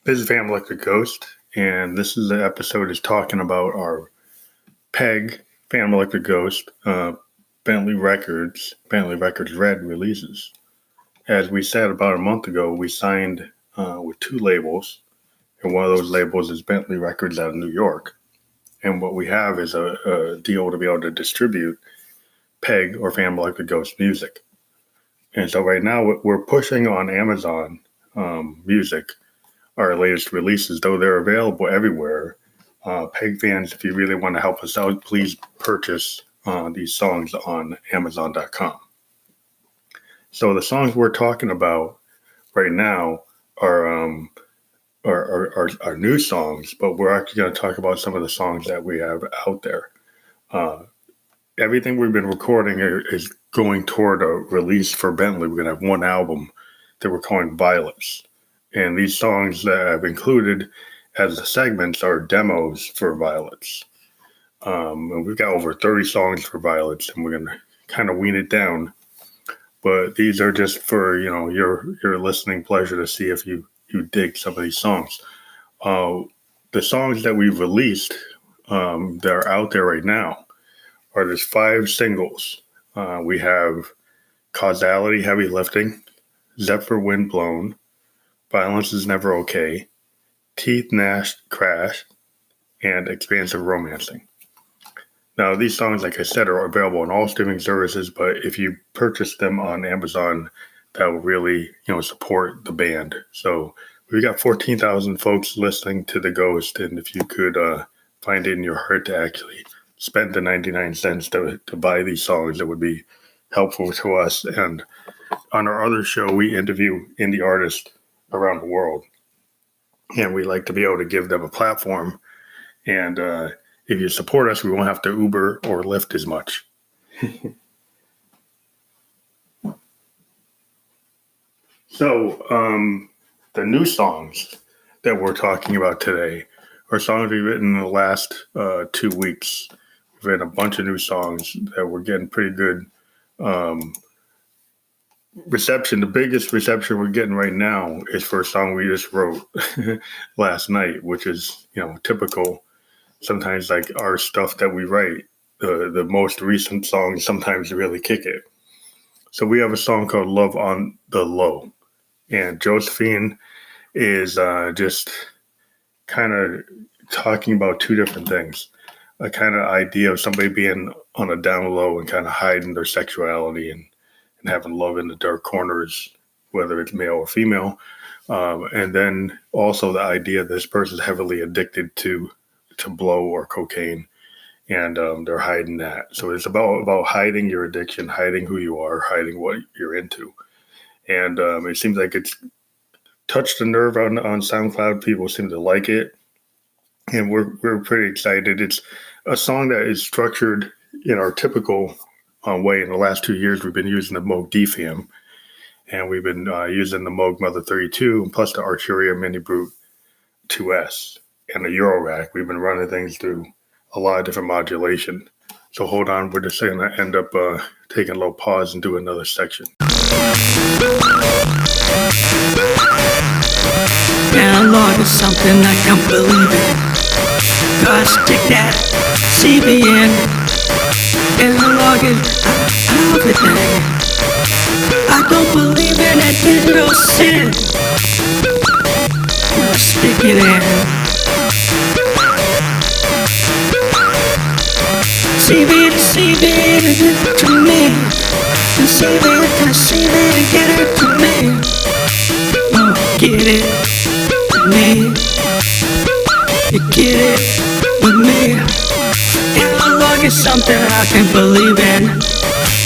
This is Family Like a Ghost, and this is the episode is talking about our PEG, Family Like a Ghost, Bentley Records Red releases. As we said about a month ago, we signed with two labels, and one of those labels is Bentley Records out of New York. And what we have is a deal to be able to distribute PEG or Family Like a Ghost music. And so right now we're pushing on Amazon Music our latest releases, though they're available everywhere. PEG fans, if you really want to help us out, please purchase these songs on Amazon.com. So the songs we're talking about right now are new songs, but we're actually going to talk about some of the songs that we have out there. Everything we've been recording is going toward a release for Bentley. We're going to have one album that we're calling Violets. And these songs that I've included as the segments are demos for Violets. And we've got over 30 songs for Violets, and we're going to kind of wean it down. But these are just for, your listening pleasure to see if you dig some of these songs. The songs that we've released that are out there right now are there's 5 singles. We have Causality, Heavy Lifting, Zephyr Wind Blown, Violence is Never Okay, Teeth Gnash Crash, and Expansive Romancing. Now, these songs, like I said, are available on all streaming services, but if you purchase them on Amazon, that will really, support the band. So we got 14,000 folks listening to The Ghost, and if you could find it in your heart to actually spend the 99 cents to buy these songs, it would be helpful to us. And on our other show, we interview indie artists around the world, and we like to be able to give them a platform. And if you support us, we won't have to Uber or Lyft as much. So the new songs that we're talking about today are songs we've written in the last 2 weeks. We've had a bunch of new songs that we're getting pretty good reception. The biggest reception we're getting right now is for a song we just wrote last night, which is, typical. Sometimes like our stuff that we write, the most recent songs sometimes really kick it. So we have a song called Love on the Low. And Josephine is just kind of talking about two different things. A kind of idea of somebody being on a down low and kind of hiding their sexuality and having love in the dark corners, whether it's male or female. And then also the idea that this person is heavily addicted to blow or cocaine, and they're hiding that. So it's about hiding your addiction, hiding who you are, hiding what you're into. And it seems like it's touched a nerve on SoundCloud. People seem to like it, and we're pretty excited. It's a song that is structured in our typical way. In the last 2 years, we've been using the Moog DFAM, and we've been using the Moog Mother 32, and plus the Arturia Mini Brute 2S and the Eurorack. We've been running things through a lot of different modulation. So hold on, we're just going to end up taking a little pause and do another section. Analog is something I can't believe in. Gotta stick that CBN. Analog is everything. I don't believe in that digital sin. Gotta stick it in. CB to me. And CB to get it to me. Oh, get it with me. You get it with me. Analog is something I can believe in.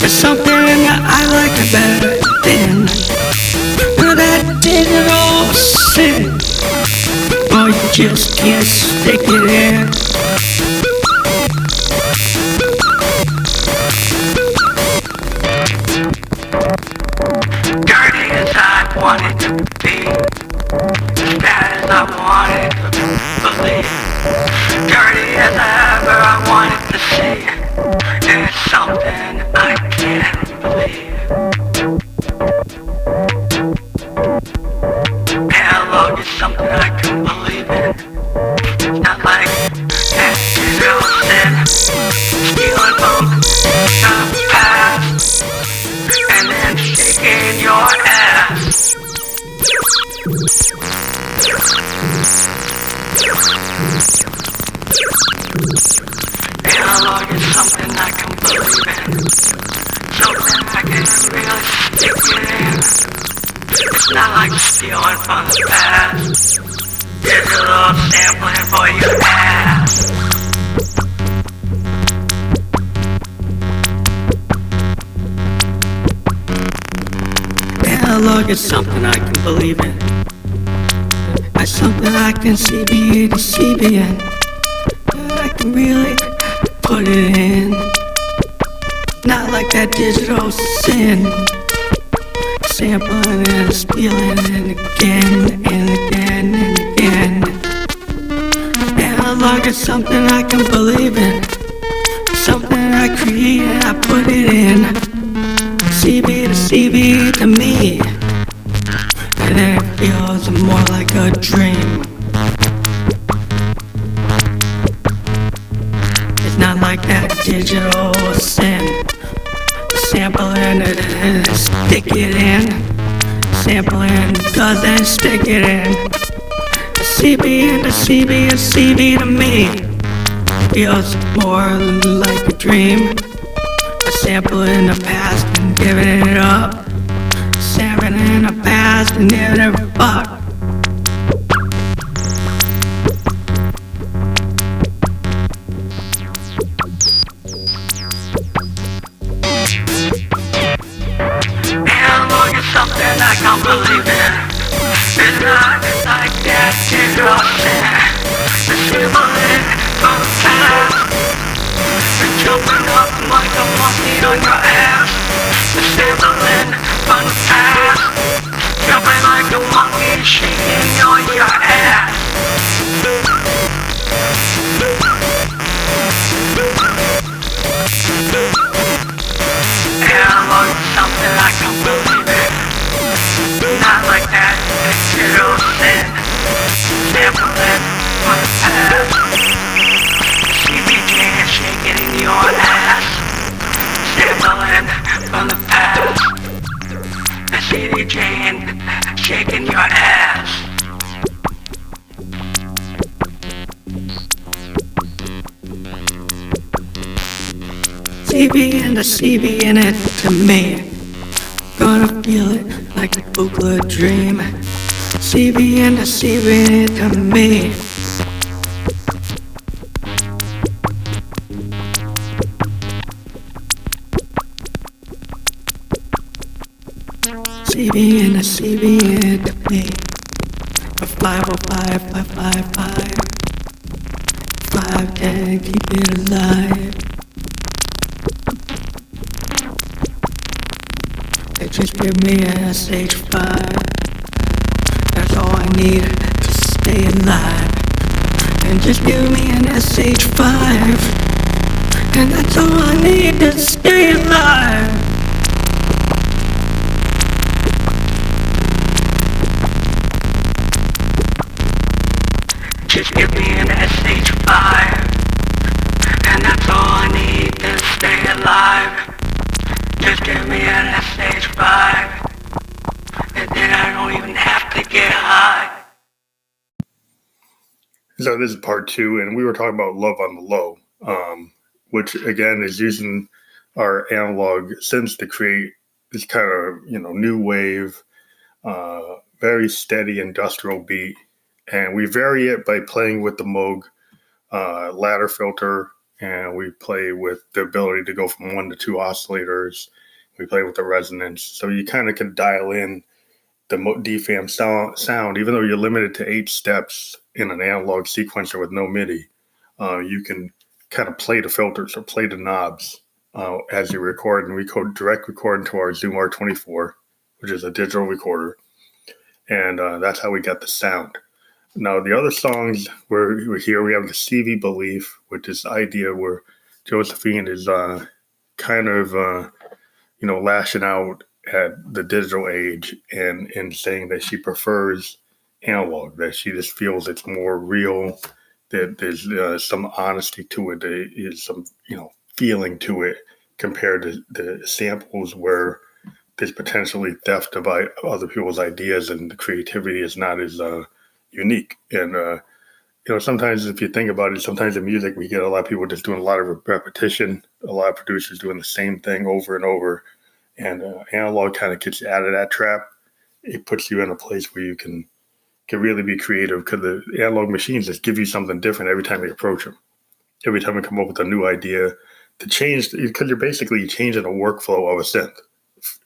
It's something that I like better than that digital sin. Oh, you just can't stick it in. Dirty as I wanted to be, as bad as I wanted to believe, dirty as I wanted to see, it's something I can't believe. Analog is something I can Analog is something I can believe in. Something I can really stick it in. It's not like stealing from the past. Digital sampling for your ass. Analog is something I can believe in. It's something I can CB to CBN. I can really put it in. Not like that digital sin. Sampling and stealing and again and again and again. Analog is something I can believe in. Something I create and I put it in. CB to CB to me. And then it feels more like a dream. It's not like that digital sin. Sampling it and stick it in. Sampling doesn't stick it in. A CB and a CB, a CB to me feels more like a dream. A sample in the past and giving it up. Sampling in the past and giving it a fuck. Analog is something I can't believe in. It's not like that digital sin. The symboling from the past. You're jumping up like a monkey on your ass. The symboling from the past. Jumping like a monkey shaking on your ass. Analog is something I can't believe in. Not like that digital sin. Sampling from the past. CBJ is shaking in your ass. Sampling from the past. The CDJ and shaking your ass. CB and the CB in it to me. Gonna feel it like a booklet dream. CB and the CB in it to me. CB and the CB in it to me. A 505, 555, 510, keep it alive. They just give me an SH5. That's all I need to stay alive. And just give me an SH5. And that's all I need to stay alive. Just give me an SH5. And that's all I need to stay alive. Just give me an SH5, and then I don't even have to get high. So this is part 2, and we were talking about Love on the Low, which again is using our analog synths to create this kind of new wave, very steady industrial beat, and we vary it by playing with the Moog ladder filter, and we play with the ability to go from 1 to 2 oscillators. We play with the resonance, so you kind of can dial in the DFAM sound, even though you're limited to 8 steps in an analog sequencer with no MIDI. You can kind of play the filters or play the knobs as you record, and we direct record into our Zoom R24, which is a digital recorder, and that's how we got the sound. Now, the other songs we're here, we have the CV Belief, which is the idea where Josephine is kind of lashing out at the digital age and saying that she prefers analog, that she just feels it's more real, that there's some honesty to it, there is some feeling to it compared to the samples where there's potentially theft of other people's ideas, and the creativity is not as unique. And sometimes if you think about it, sometimes in music we get a lot of people just doing a lot of repetition, a lot of producers doing the same thing over and over, and analog kind of gets you out of that trap. It puts you in a place where you can really be creative, because the analog machines just give you something different every time you approach them. Every time we come up with a new idea to change, because you're basically changing a workflow of a synth,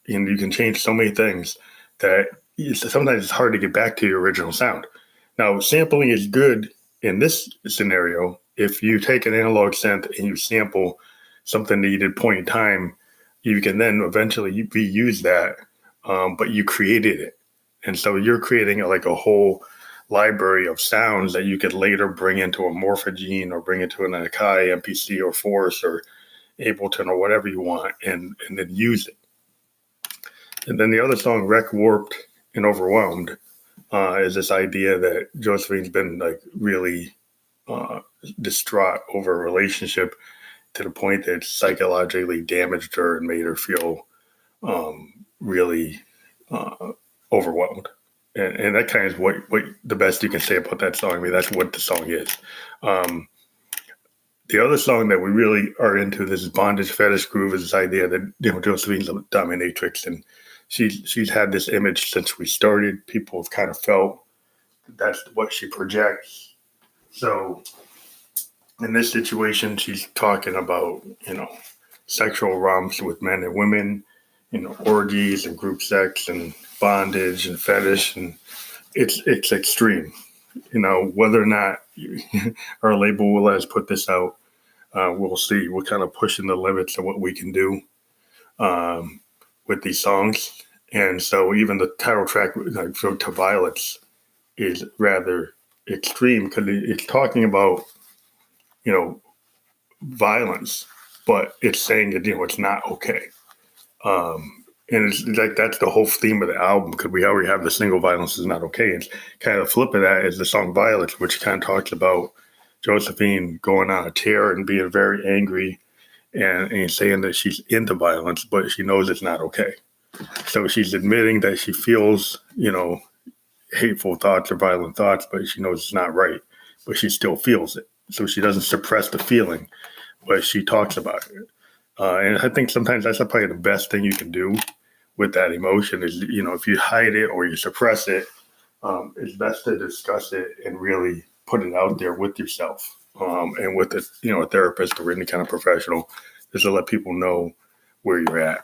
and you can change so many things that sometimes it's hard to get back to your original sound. Now, sampling is good in this scenario. If you take an analog synth and you sample something that you did point in time, you can then eventually reuse that, but you created it. And so you're creating like a whole library of sounds that you could later bring into a Morphogene or bring into an Akai, MPC, or Force, or Ableton, or whatever you want, and then use it. And then the other song, Wreck, Warped, and Overwhelmed, is this idea that Josephine's been like really distraught over a relationship to the point that it psychologically damaged her and made her feel really overwhelmed. And that kind of is what the best you can say about that song. I mean, that's what the song is. The other song that we really are into, this bondage fetish groove, is this idea that Josephine's a dominatrix, and she's had this image since we started. People have kind of felt that's what she projects. So in this situation, she's talking about sexual romps with men and women, orgies and group sex and bondage and fetish, and it's extreme. Whether or not our label will let us put this out, we'll see. We're kind of pushing the limits of what we can do with these songs. And so even the title track, like To Violets, is rather extreme, because it's talking about violence, but it's saying that it's not okay. And it's like that's the whole theme of the album, because we already have the single "Violence Is Not Okay." And kind of the flip of that is the song "Violets," which kind of talks about Josephine going on a tear and being very angry, and saying that she's into violence, but she knows it's not okay. So she's admitting that she feels, hateful thoughts or violent thoughts, but she knows it's not right, but she still feels it. So she doesn't suppress the feeling, but she talks about it. And I think sometimes that's probably the best thing you can do with that emotion is, if you hide it or you suppress it, it's best to discuss it and really put it out there with yourself, and with a therapist or any kind of professional, just to let people know where you're at.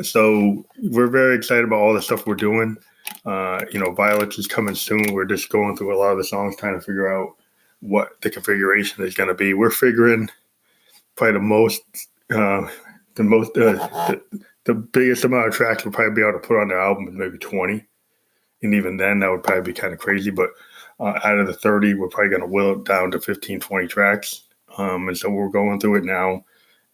So we're very excited about all the stuff we're doing. Violets is coming soon. We're just going through a lot of the songs, trying to figure out what the configuration is going to be. We're figuring probably the biggest amount of tracks we'll probably be able to put on the album is maybe 20. And even then, that would probably be kind of crazy. But out of the 30, we're probably going to will it down to 15, 20 tracks. And so we're going through it now.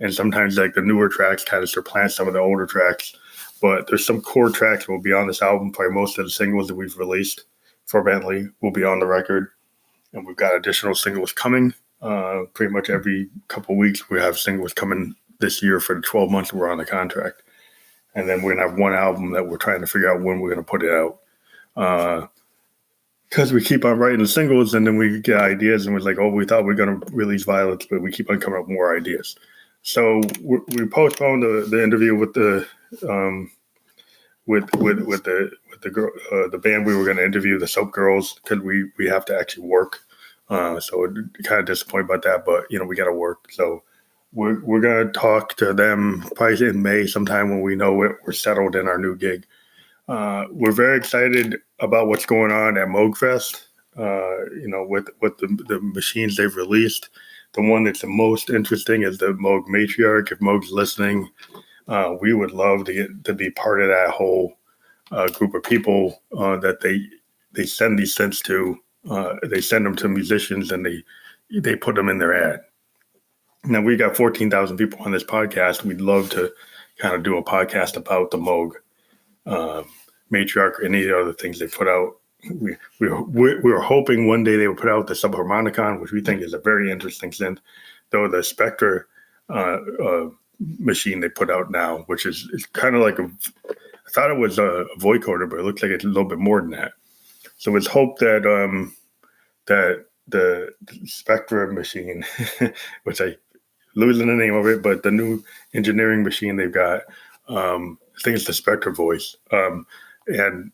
And sometimes like the newer tracks kind of supplant some of the older tracks. But there's some core tracks that will be on this album. Probably most of the singles that we've released for Bentley will be on the record. And we've got additional singles coming. Pretty much every couple of weeks, we have singles coming this year for the 12 months we're on the contract. And then we're going to have one album that we're trying to figure out when we're going to put it out. Because we keep on writing the singles, and then we get ideas, and we're like, we thought we were going to release Violets, but we keep on coming up with more ideas. So we postponed the interview with the girl, the band we were going to interview, the Soap Girls, because we have to actually work. So we're kind of disappointed about that, but we got to work. So we're going to talk to them probably in May sometime when we know we're settled in our new gig. We're very excited about what's going on at Moogfest, with the machines they've released. The one that's the most interesting is the Moog Matriarch. If Moog's listening, we would love to be part of that whole group of people that they send these synths to. They send them to musicians, and they put them in their ad. Now, we got 14,000 people on this podcast. We'd love to kind of do a podcast about the Moog Matriarch or any of the other things they put out. We were hoping one day they would put out the Subharmonicon, which we think is a very interesting synth, though the Spectre machine they put out now, which is it's kind of like I thought it was a vocoder, but it looks like it's a little bit more than that. So it's hope that that the Spectra machine, which I losing the name of it, but the new engineering machine they've got, I think it's the Spectra voice, and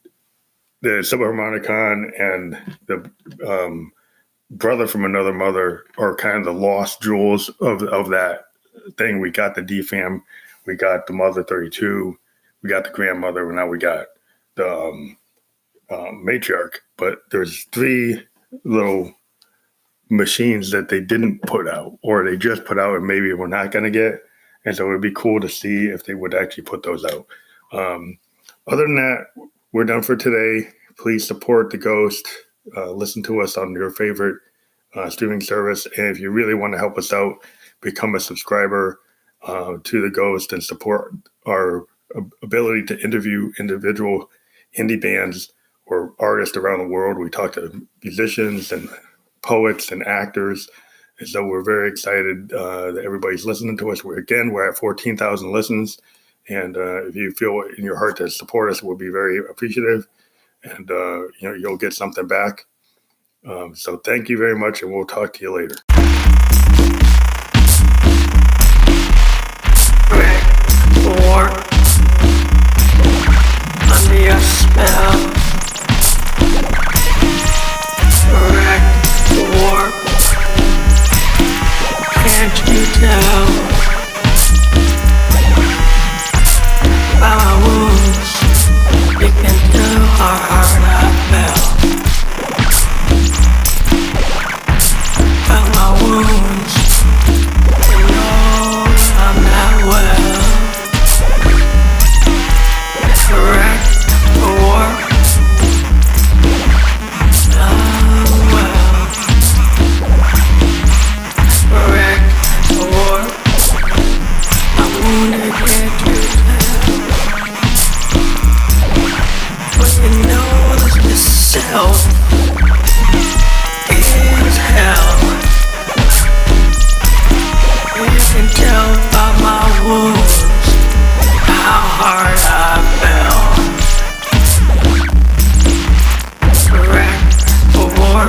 the subharmonicon and the brother from another mother are kind of the lost jewels of that thing. We got the DFAM, we got the Mother 32, we got the grandmother, and now we got the matriarch. But there's three little machines that they didn't put out, or they just put out and maybe we're not going to get. And so it'd be cool to see if they would actually put those out. Other than that, we're done for today. Please support the Ghost. Listen to us on your favorite streaming service. And if you really want to help us out, become a subscriber to the Ghost and support our ability to interview individual indie bands or artists around the world. We talk to musicians and poets and actors. And so we're very excited that everybody's listening to us. We're at 14,000 listens. And if you feel in your heart to support us, we'll be very appreciative. And, you'll get something back. So thank you very much, and we'll talk to you later. Or under your spell. Or can't you tell by my wounds? You can tell how hard I fell. By my wounds, you know I'm not well. Correct or is hell. You can tell by my wounds how hard I fell. Correct or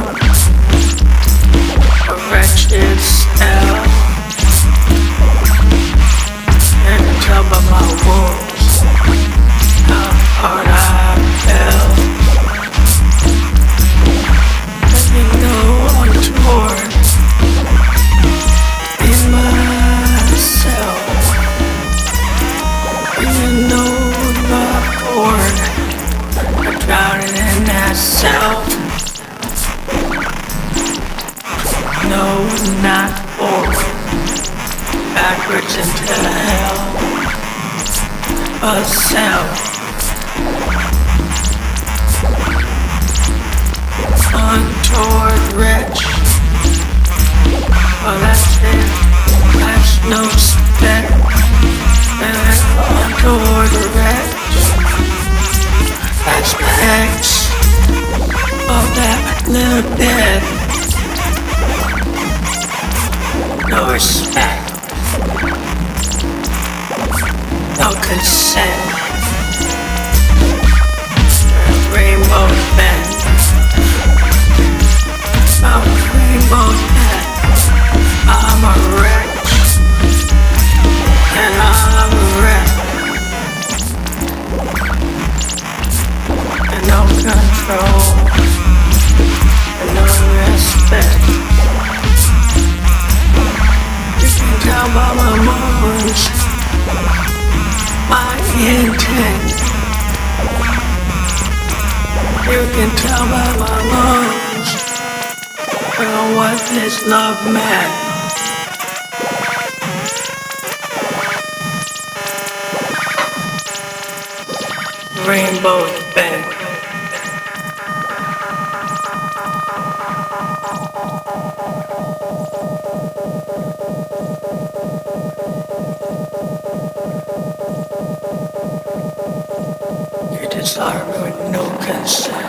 a wretched spell. You can tell by my wounds how hard I fell. Torn in myself. You know the cord, I'm drowning in that self. No, not forward, backwards into hell. A self. Untoward wretch. Oh, that's it. That's no spec. Untoward wretch. That's X of that little bit. No respect. No consent. Rainbow's bent. I'm rainbow's bent. I'm a wretch, and I'm a wreck, and no control, and no respect. You can tell by my moans, my intent. You can tell by my moans, what this love meant. Rainbow's bent. You desire me with no consent.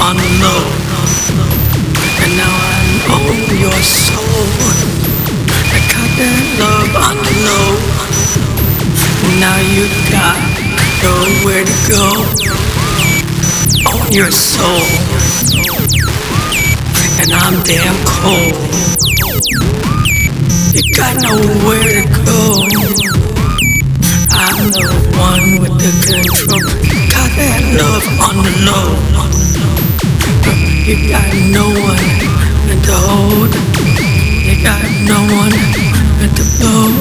on the low. And now I'm on your soul. I got that love on the low. Now you got nowhere to go. On your soul. And I'm damn cold. You got nowhere to go. I'm the one with the control. Got that love on the low. You got no one to hold. You got no one to blow.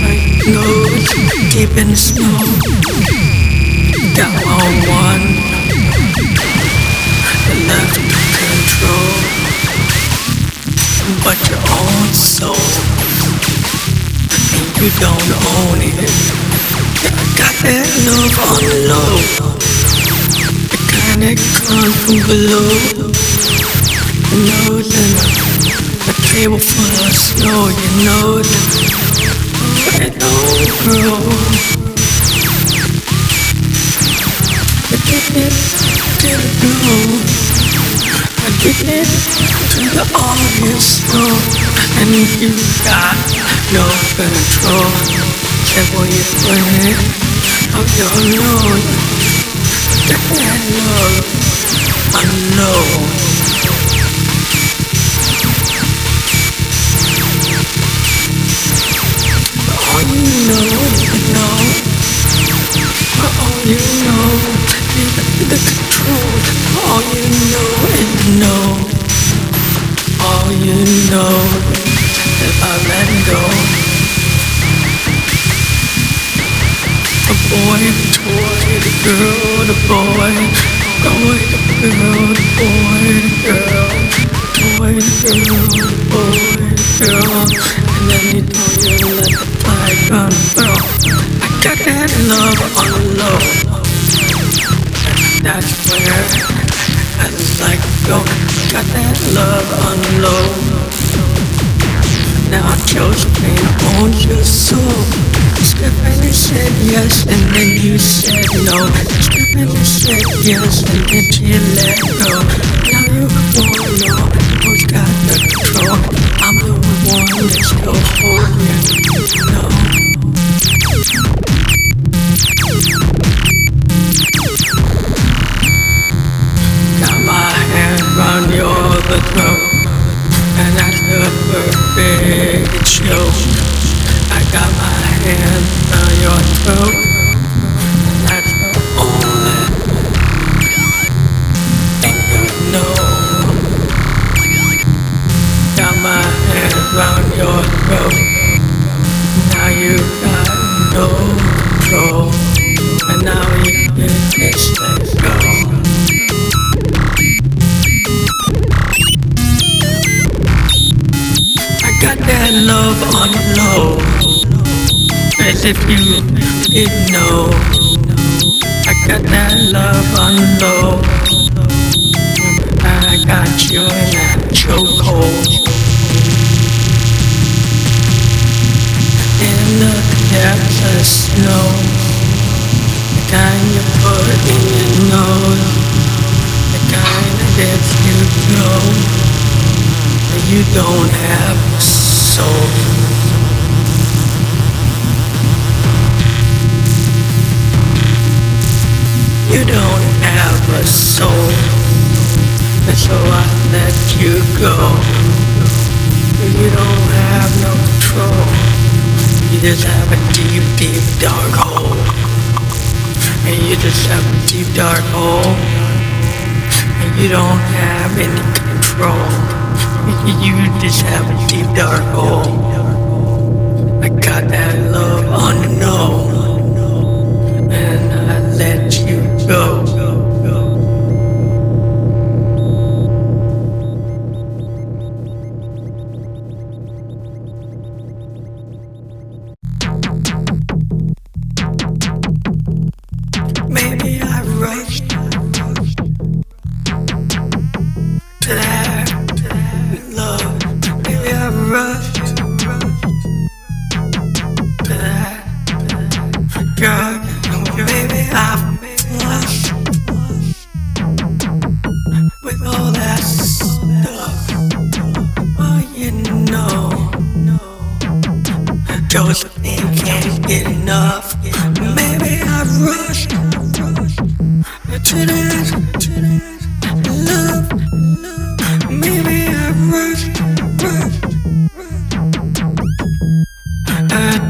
Right nose deep in the snow. Got one left to control. But your own soul. You don't own it. Got that love on the low. The kind that comes from below. You know that a table full of snow. You know that it don't grow. I get it to the blue. I get it to the obvious snow. And you got no control. Check where you put it of your nose. Get that love unknown. All you know is know. All you know is the control. All you know is know. All you know is I let go. The boy, the toy, the girl, the boy, the boy, the girl, the boy, the girl, toy, the girl, the boy, the girl, and then you know you let the flag run, girl. I got that love on the low. That's where I just like to go. Got that love on the low. Now I chose pain owns your soul. Step and you said yes, and then you said no. Step and you said yes, and then you let go. Now you wanna know who's got the control. I'm the one that's still holding you. No. Got my hand round your throat, and that's the perfect show. I got my hand on your throat, and that's the only thing you know. Got my hand round your throat, now you got no control, and now you can just let go. Got that love on the low, as if you didn't know. I got that love on the low. I got you in that chokehold. In the depths of snow, the kind you put in your nose, the kind that lets you go. You don't have a soul. You don't have a soul. So I let you go. You don't have no control. You just have a deep, deep, dark hole. And you just have a deep, dark hole. And you don't have any control. You just have a deep dark hole. I got that love on the low, and I let you go. Maybe I rushed to that love. Maybe I rushed to that love. Maybe I rush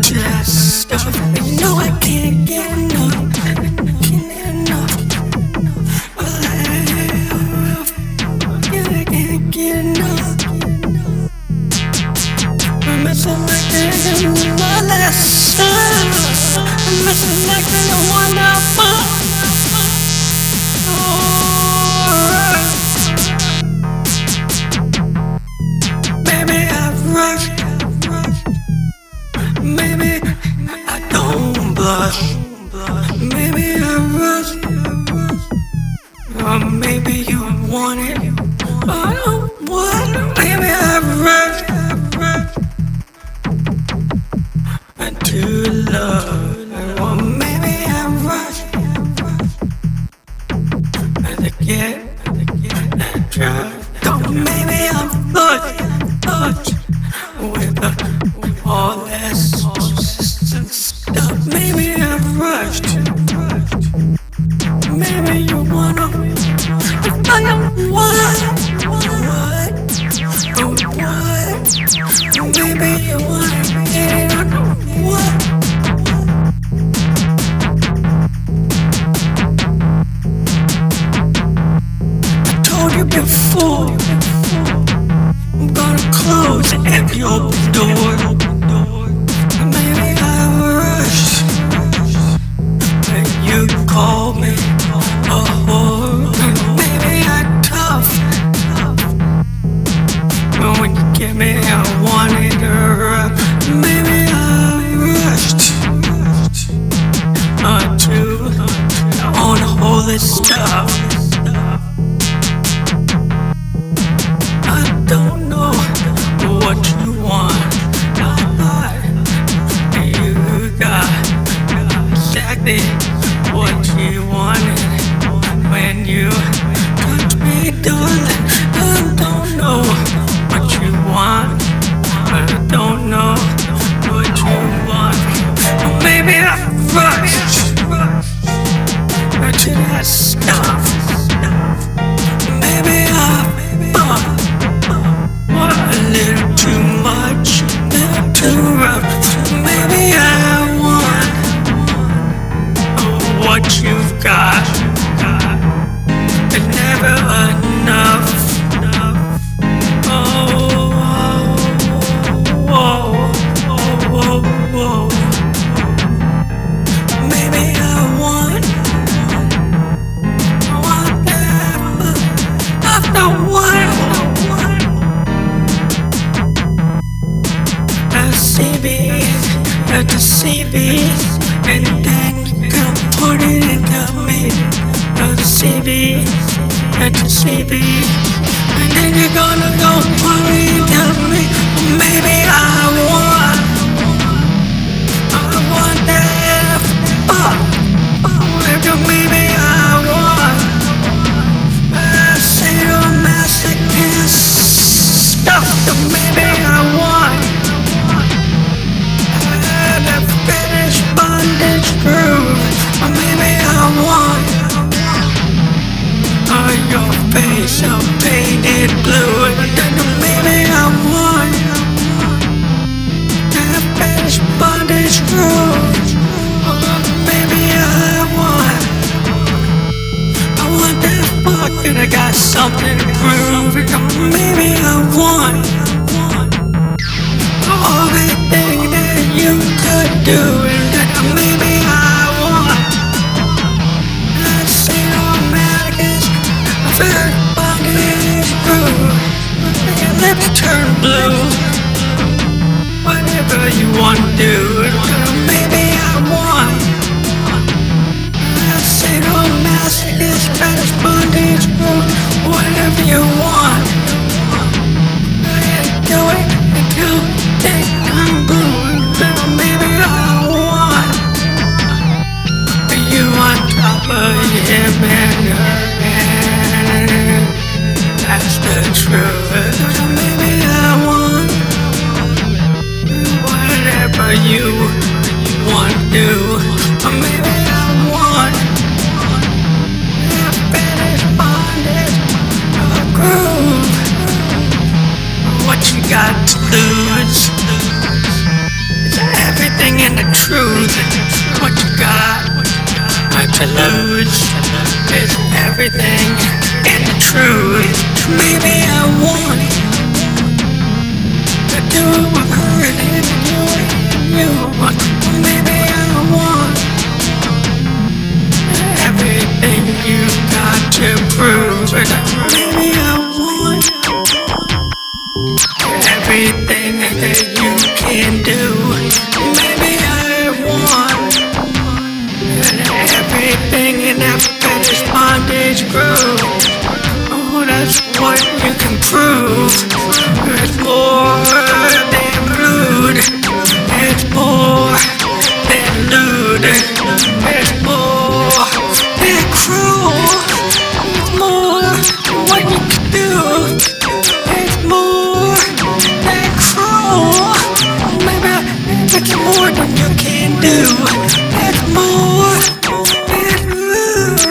to that stuff. You know I can't get enough. Can't get enough. I can't get enough. I'm missing like there's my last son. I'm missing like there's a one I found. Maybe I've rushed. Maybe I don't blush. Maybe I rush. Or maybe you want it. I don't want it. Maybe I rush. To love. Or maybe I rush. To get and try. Or maybe I'm flush with all that stuff. Maybe I've rushed. Maybe you wanna. I don't want. What? Maybe you wanna get it on. What? I told you before. I'm gonna close every open door. Maybe I rushed. And you called me a whore. Maybe I'm tough. But when you give me I wanted her. Maybe I rushed on all this stuff. I don't know what you want. You got exactly what you wanted when you touch me, darling. I don't know what you want. I don't know what you want. Or maybe I rushed to that stuff. Maybe I what a little too much, little too rough. Maybe I want what you've got, but never enough. Maybe I want that after one. A CB, and then you can put it into me. A CB, and a CB, and then you're gonna go put it into me. Maybe I want that. Maybe I want sadomasochist stuff. Maybe I want British bondage groove. Or maybe I want your face all painted blue. And then maybe I want that British bondage groove. Or maybe I want that fuck and I got something to prove. Or maybe I want everything that you could do, and maybe I want that sadomasochist, very bondage groove. Your lips turn blue. Whatever you want to do, maybe I want that sadomasochist, British bondage groove. Whatever you want, do it until I'm blue. Maybe I want you on top of him and her, and that's the truth. Maybe I want whatever you lose. It's everything in the truth. What you got, what to lose. It's everything in the truth. Maybe I want to do it with her and you. Maybe I want everything you got to prove. Maybe I want everything that you can do. Maybe I want everything in that fetish bondage groove. Oh, that's what you can prove. It's more than rude. It's more than lewd. It's more than cruel. It's more what you can do. It's more than cruel. Maybe it's more than you can do. It's more than rude.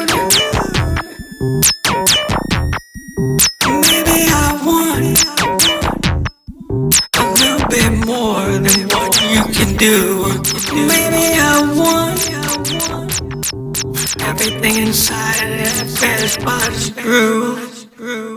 Maybe I want a little bit more than what you can do. Maybe I want everything inside of that fetish body's groove.